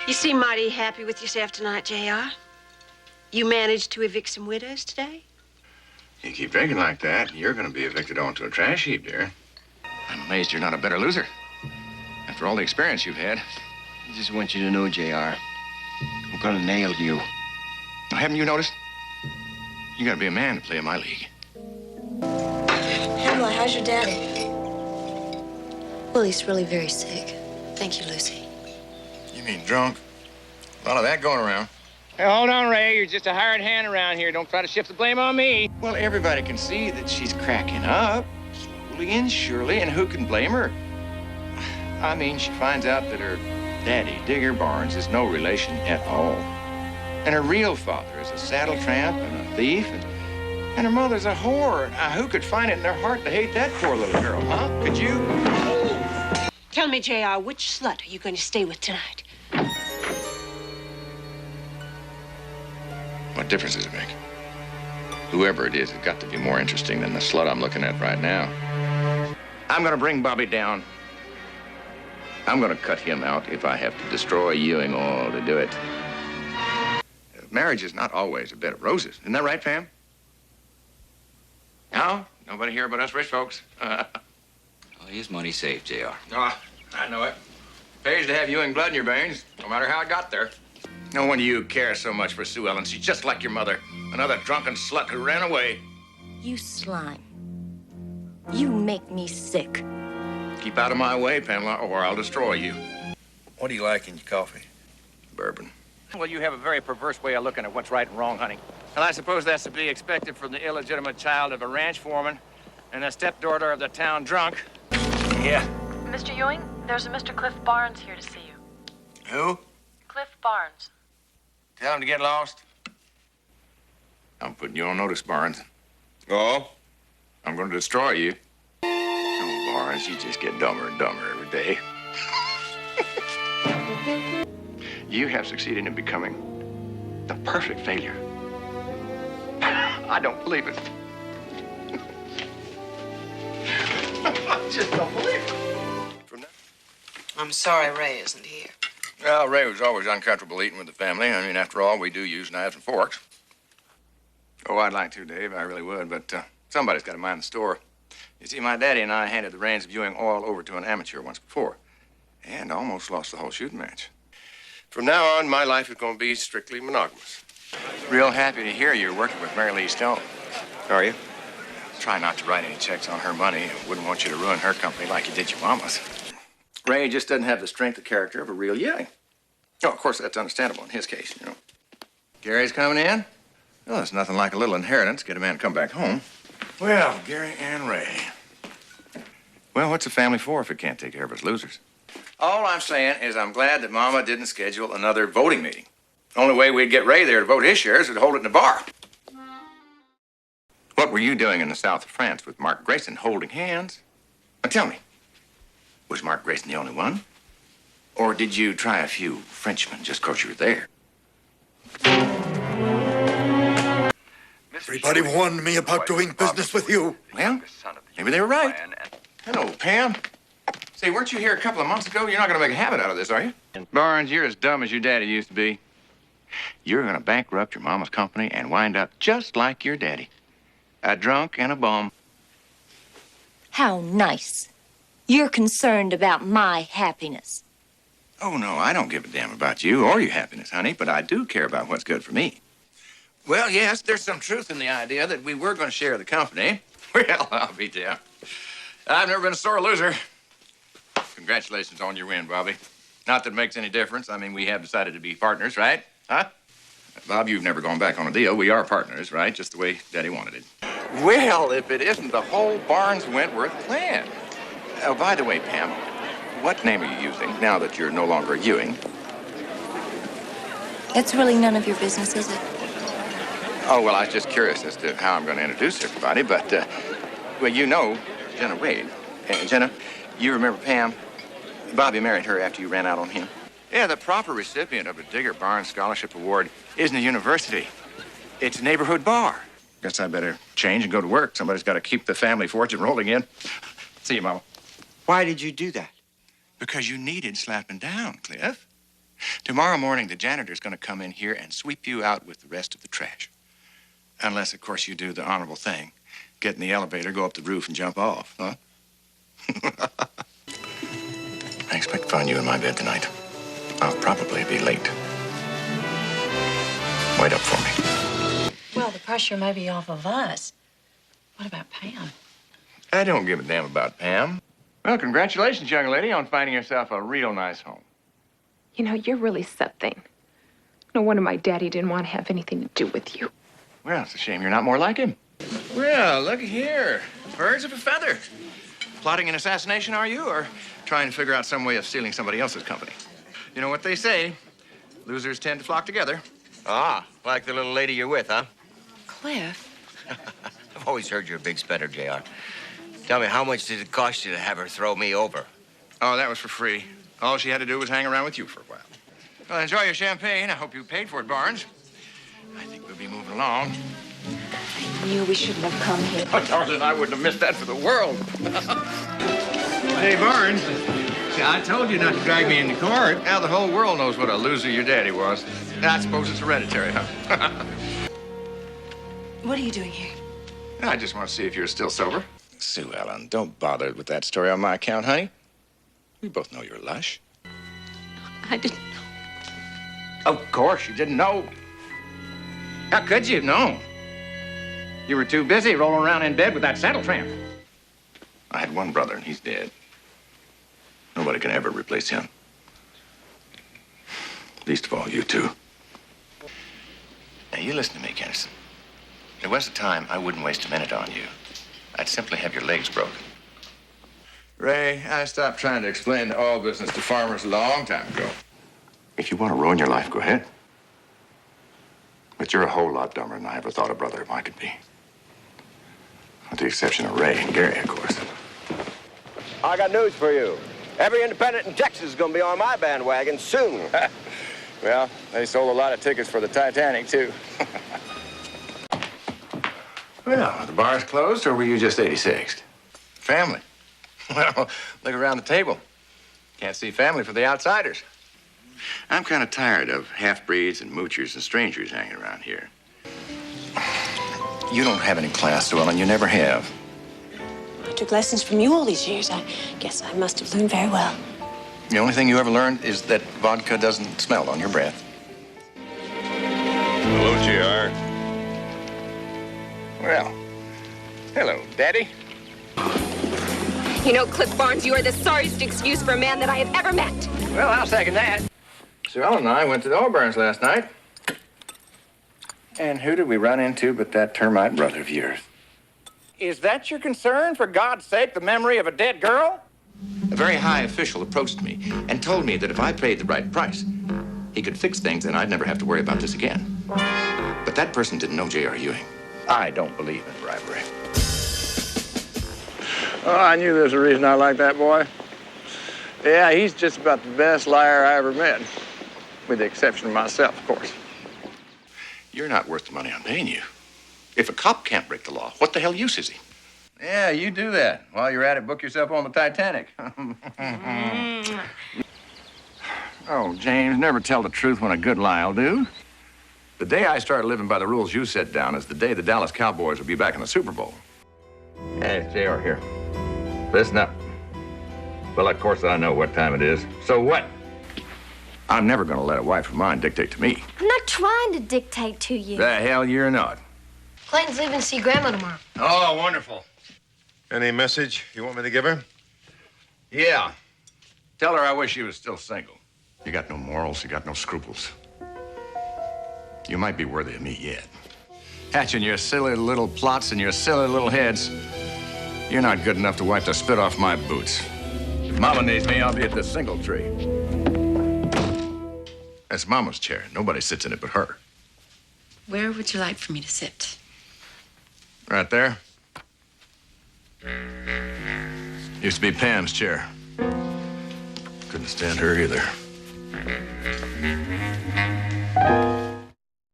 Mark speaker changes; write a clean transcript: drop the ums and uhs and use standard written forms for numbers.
Speaker 1: You seem mighty happy with yourself tonight, JR. You managed to evict some widows today?
Speaker 2: You keep drinking like that, you're going to be evicted onto a trash heap, dear. I'm amazed you're not a better loser. After all the experience you've had.
Speaker 3: I just want you to know, JR, I'm gonna nail you.
Speaker 2: Now, haven't you noticed? You gotta be a man to play in my league.
Speaker 4: Pamela, how's your daddy?
Speaker 5: Well, he's really very sick. Thank you, Lucy.
Speaker 2: You mean drunk? A lot of that going around.
Speaker 6: Hey, hold on, Ray. You're just a hired hand around here. Don't try to shift the blame on me.
Speaker 2: Well, everybody can see that she's cracking up, slowly and surely, and who can blame her? I mean, she finds out that her daddy, Digger Barnes, is no relation at all. And her real father is a saddle tramp and a thief, and her mother's a whore. Now, who could find it in their heart to hate that poor little girl, huh? Could you?
Speaker 1: Tell me, JR, which slut are you going to stay with tonight?
Speaker 2: What difference does it make? Whoever it is, it's got to be more interesting than the slut I'm looking at right now. I'm gonna bring Bobby down. I'm gonna cut him out if I have to destroy Ewing all to do it. Marriage is not always a bed of roses. Isn't that right, Pam? No? Nobody here but us rich folks.
Speaker 3: Well, his money's safe, JR.
Speaker 2: Oh, I know it. Pays to have Ewing blood in your veins, no matter how it got there. No wonder you care so much for Sue Ellen. She's just like your mother. Another drunken slut who ran away.
Speaker 5: You slime. You make me sick.
Speaker 2: Keep out of my way, Pamela, or I'll destroy you.
Speaker 7: What do you like in your coffee?
Speaker 2: Bourbon.
Speaker 6: Well, you have a very perverse way of looking at what's right and wrong, honey. And I suppose that's to be expected from the illegitimate child of a ranch foreman and the stepdaughter of the town drunk. Yeah.
Speaker 8: Mr. Ewing, there's a Mr. Cliff Barnes here to see you.
Speaker 2: Who?
Speaker 8: Cliff Barnes.
Speaker 2: Tell him to get lost. I'm putting you on notice, Barnes.
Speaker 7: Oh?
Speaker 2: I'm going to destroy you. Oh, Barnes, you just get dumber and dumber every day. You have succeeded in becoming the perfect failure. I don't believe it. I just don't believe it. From now.
Speaker 4: I'm sorry Ray isn't here.
Speaker 2: Well, Ray was always uncomfortable eating with the family. I mean, after all, we do use knives and forks. Oh, I'd like to, Dave. I really would, but somebody's got to mind the store. You see, my daddy and I handed the reins of Ewing oil over to an amateur once before, and almost lost the whole shooting match.
Speaker 7: From now on, my life is going to be strictly monogamous.
Speaker 2: Real happy to hear you're working with Mary Lee Stone. Are you? Try not to write any checks on her money. Wouldn't want you to ruin her company like you did your mama's. Ray just doesn't have the strength of character of a real Ewing. Oh, of course, that's understandable in his case, you know. Gary's coming in? Well, it's nothing like a little inheritance. Get a man to come back home. Well, Gary and Ray. Well, what's a family for if it can't take care of its losers? All I'm saying is I'm glad that Mama didn't schedule another voting meeting. Only way we'd get Ray there to vote his shares is to hold it in the bar. What were you doing in the south of France with Mark Grayson holding hands? Now tell me, was Mark Grayson the only one? Or did you try a few Frenchmen just 'cause you were there?
Speaker 9: Everybody warned me about doing business with you.
Speaker 2: Well, maybe they were right. Hello, Pam. Say, weren't you here a couple of months ago? You're not going to make a habit out of this, are you? Barnes, you're as dumb as your daddy used to be. You're going to bankrupt your mama's company and wind up just like your daddy. A drunk and a bum.
Speaker 5: How nice. You're concerned about my happiness.
Speaker 2: Oh, no, I don't give a damn about you or your happiness, honey, but I do care about what's good for me. Well, yes, there's some truth in the idea that we were going to share the company. Well, I'll be damned. I've never been a sore loser. Congratulations on your win, Bobby. Not that it makes any difference. I mean, we have decided to be partners, right? Huh? Bob, you've never gone back on a deal. We are partners, right? Just the way Daddy wanted it. Well, if it isn't the whole Barnes-Wentworth plan. Oh, by the way, Pam, what name are you using now that you're no longer Ewing?
Speaker 5: It's really none of your business, is it?
Speaker 2: Oh, well, I was just curious as to how I'm going to introduce everybody, but, well, you know Jenna Wade. Jenna, you remember Pam? Bobby married her after you ran out on him. Yeah, the proper recipient of the Digger Barnes Scholarship Award isn't a university. It's a neighborhood bar. Guess I better change and go to work. Somebody's got to keep the family fortune rolling in. See you, Mama.
Speaker 3: Why did you do that?
Speaker 2: Because you needed slapping down, Cliff. Tomorrow morning, the janitor's going to come in here and sweep you out with the rest of the trash. Unless, of course, you do the honorable thing. Get in the elevator, go up the roof, and jump off, huh? I expect to find you in my bed tonight. I'll probably be late. Wait up for me.
Speaker 4: Well, the pressure may be off of us. What about Pam?
Speaker 2: I don't give a damn about Pam. Well, congratulations, young lady, on finding yourself a real nice home.
Speaker 10: You know, you're really something. No wonder my daddy didn't want to have anything to do with you.
Speaker 2: Well, it's a shame you're not more like him. Well, look here. Birds of a feather. Plotting an assassination, are you? Or trying to figure out some way of stealing somebody else's company? You know what they say. Losers tend to flock together.
Speaker 3: Ah, like the little lady you're with, huh?
Speaker 4: Cliff?
Speaker 3: I've always heard you're a big spender, JR. Tell me, how much did it cost you to have her throw me over?
Speaker 2: Oh, that was for free. All she had to do was hang around with you for a while. Well, enjoy your champagne. I hope you paid for it, Barnes. I think we'll be moving along.
Speaker 5: I knew we shouldn't have come here.
Speaker 2: Oh, darling, I wouldn't have missed that for the world. Hey, Barnes. See, I told you not to drag me into court. Now the whole world knows what a loser your daddy was. I suppose it's hereditary, huh?
Speaker 1: What are you doing here?
Speaker 2: I just want to see if you're still sober. Sue Ellen, don't bother with that story on my account, honey. We both know you're lush.
Speaker 1: I didn't know.
Speaker 2: Of course you didn't know. How could you have known? You were too busy rolling around in bed with that saddle tramp. I had one brother, and he's dead. Nobody can ever replace him. Least of all, you two. Now, you listen to me, Kennison. There was a time I wouldn't waste a minute on you. I'd simply have your legs broken. Ray, I stopped trying to explain the oil business to farmers a long time ago. If you want to ruin your life, go ahead. But you're a whole lot dumber than I ever thought a brother of mine could be. With the exception of Ray and Gary, of course.
Speaker 3: I got news for you. Every independent in Texas is going to be on my bandwagon soon.
Speaker 2: Well, they sold a lot of tickets for the Titanic, too. Well, are the bars closed, or were you just 86th? Family. Well, look around the table. Can't see family for the outsiders. I'm kind of tired of half-breeds and moochers and strangers hanging around here. You don't have any class, Sue Ellen. You never have.
Speaker 1: I took lessons from you all these years. I guess I must have learned very well.
Speaker 2: The only thing you ever learned is that vodka doesn't smell on your breath.
Speaker 7: Hello, JR.
Speaker 2: Well, hello, Daddy.
Speaker 10: You know, Cliff Barnes, you are the sorriest excuse for a man that I have ever met.
Speaker 2: Well, I'll second that. Sue Ellen and I went to the Auburn's last night. And who did we run into but that termite brother of yours? Is that your concern, for God's sake, the memory of a dead girl? A very high official approached me and told me that if I paid the right price, he could fix things and I'd never have to worry about this again. But that person didn't know JR Ewing. I don't believe in bribery.
Speaker 6: Oh, I knew there was a reason I liked that boy. Yeah, he's just about the best liar I ever met. With the exception of myself, of course.
Speaker 2: You're not worth the money I'm paying you. If a cop can't break the law, what the hell use is he? Yeah, you do that. While you're at it, book yourself on the Titanic. Oh, James, never tell the truth when a good lie will do. The day I started living by the rules you set down is the day the Dallas Cowboys will be back in the Super Bowl. Hey, it's JR here. Listen up. Well, of course I know what time it is. So what? I'm never going to let a wife of mine dictate to me.
Speaker 5: I'm not trying to dictate to you.
Speaker 2: The hell you're not.
Speaker 1: Clayton's leaving to see Grandma tomorrow.
Speaker 2: Oh, wonderful.
Speaker 7: Any message you want me to give her?
Speaker 2: Yeah. Tell her I wish she was still single. You got no morals, you got no scruples. You might be worthy of me yet. Hatching your silly little plots in your silly little heads. You're not good enough to wipe the spit off my boots. If Mama needs me, I'll be at the single tree. That's Mama's chair. Nobody sits in it but her.
Speaker 4: Where would you like for me to sit?
Speaker 2: Right there. Used to be Pam's chair. Couldn't stand her either.